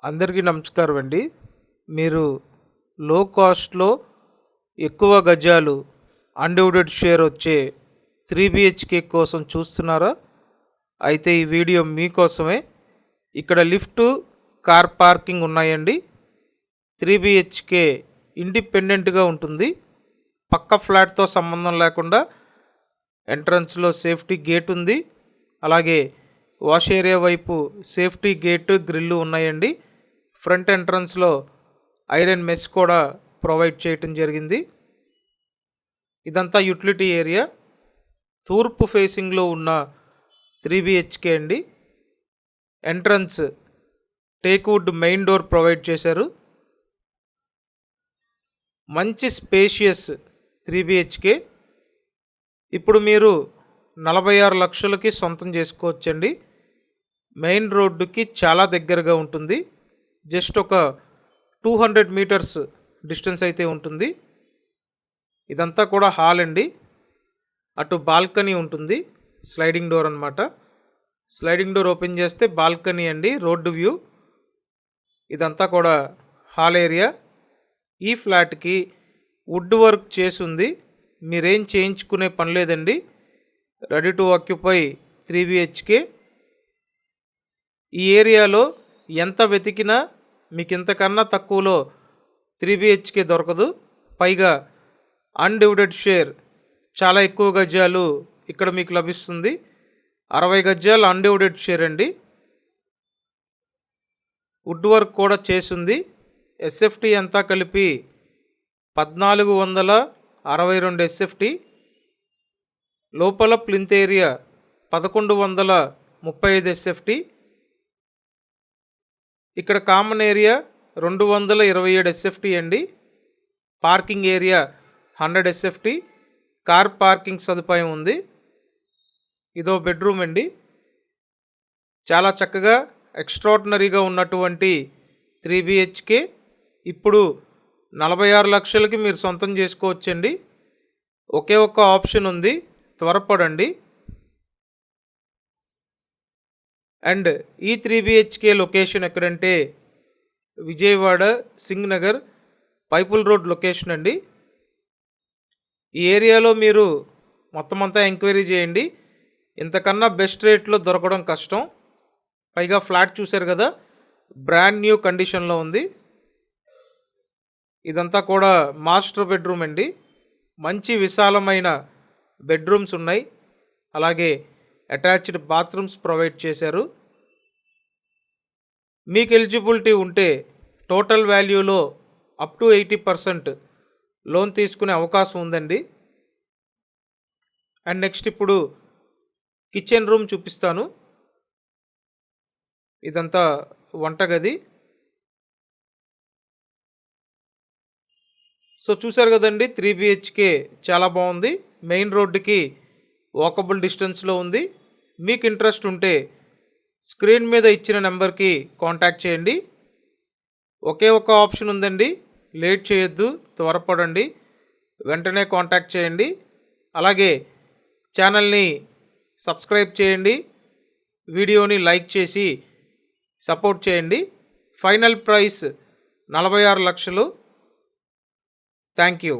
అందరికీ నమస్కారం అండి. మీరు లో కాస్ట్‌లో ఎక్కువ గజాలు అన్‌డివైడెడ్ షేర్ వచ్చే 3 BHK కోసం చూస్తున్నారా? అయితే ఈ వీడియో మీకోసమే. ఇక్కడ లిఫ్టు, కార్ పార్కింగ్ ఉన్నాయండి. 3 BHK ఇండిపెండెంట్‌గా ఉంటుంది. పక్క ఫ్లాట్‌తో సంబంధం లేకుండా ఎంట్రన్స్‌లో సేఫ్టీ గేట్ ఉంది. అలాగే వాష్ ఏరియా వైపు సేఫ్టీ గేటు, గ్రిల్లు ఉన్నాయండి. ఫ్రంట్ ఎంట్రన్స్లో ఐరన్ మెస్ కూడా ప్రొవైడ్ చేయటం జరిగింది. ఇదంతా యూటిలిటీ ఏరియా. తూర్పు ఫేసింగ్లో ఉన్న 3 BHK అండి. Entrance teakwood main door provide చేశారు. మంచి స్పేషియస్ 3 BHK. ఇప్పుడు మీరు 46 లక్షలకి సొంతం చేసుకోవచ్చండి. మెయిన్ రోడ్డుకి చాలా దగ్గరగా ఉంటుంది. జస్ట్ ఒక 200 మీటర్స్ డిస్టెన్స్ అయితే ఉంటుంది. ఇదంతా కూడా హాల్ అండి. అటు బాల్కనీ ఉంటుంది. స్లైడింగ్ డోర్ అనమాట. స్లైడింగ్ డోర్ ఓపెన్ చేస్తే బాల్కనీ అండి, రోడ్డు వ్యూ. ఇదంతా కూడా హాల్ ఏరియా. ఈ ఫ్లాట్కి వుడ్ వర్క్ చేసి ఉంది. మీరేం చేయించుకునే పని లేదండి. Ready to occupy 3 BHK. ఈ ఏరియాలో ఎంత వెతికినా మీకు ఇంతకన్నా తక్కువలో 3 BHK దొరకదు. పైగా అన్‌డివైడెడ్ షేర్ చాలా ఎక్కువ గజాలు ఇక్కడ మీకు లభిస్తుంది. 60 గజాలు అన్‌డివైడెడ్ షేర్ అండి. వుడ్ వర్క్ కూడా చేసింది. SFT అంతా కలిపి 1462 SFT. లోపల ప్లింత్ ఏరియా 1135 SFT. ఇక్కడ కామన్ ఏరియా 227 SFT అండి. Parking area 100 SFT. Car parking సదుపాయం ఉంది. ఇదో బెడ్రూమ్ అండి. చాలా చక్కగా ఎక్స్ట్రాడినరీగా ఉన్నటువంటి 3 BHK ఇప్పుడు 46 లక్షలకి మీరు సొంతం చేసుకోవచ్చండి. ఒకే ఒక్క ఆప్షన్ ఉంది, త్వరపడండి. అండ్ ఈ 3 BHK లొకేషన్ ఎక్కడంటే విజయవాడ సింగ్ నగర్ పైపుల్ రోడ్ లొకేషన్ అండి. ఈ ఏరియాలో మీరు మొత్తం అంతా ఎంక్వైరీ చేయండి. ఇంతకన్నా బెస్ట్ రేట్లో దొరకడం కష్టం. పైగా ఫ్లాట్ చూశారు కదా, బ్రాండ్ న్యూ కండిషన్లో ఉంది. ఇదంతా కూడా మాస్టర్ బెడ్రూమ్ అండి. మంచి విశాలమైన బెడ్రూమ్స్ ఉన్నాయి. అలాగే అటాచ్డ్ బాత్రూమ్స్ ప్రొవైడ్ చేశారు. మీకు ఎలిజిబిలిటీ ఉంటే టోటల్ వాల్యూలో అప్ టు 80% లోన్ తీసుకునే అవకాశం ఉందండి. అండ్ నెక్స్ట్ ఇప్పుడు కిచెన్ రూమ్ చూపిస్తాను. ఇదంతా వంటగది. సో చూసారు కదండి, 3 BHK చాలా బాగుంది. మెయిన్ రోడ్డుకి వాకబుల్ డిస్టెన్స్లో ఉంది. మీకు ఇంట్రెస్ట్ ఉంటే స్క్రీన్ మీద ఇచ్చిన నెంబర్కి కాంటాక్ట్ చేయండి. ఒకే ఒక ఆప్షన్ ఉందండి, లేట్ చేయొద్దు, త్వరపడండి, వెంటనే కాంటాక్ట్ చేయండి. అలాగే ఛానల్ని సబ్స్క్రైబ్ చేయండి, వీడియోని లైక్ చేసి సపోర్ట్ చేయండి. ఫైనల్ ప్రైస్ 46 లక్షలు. Thank you.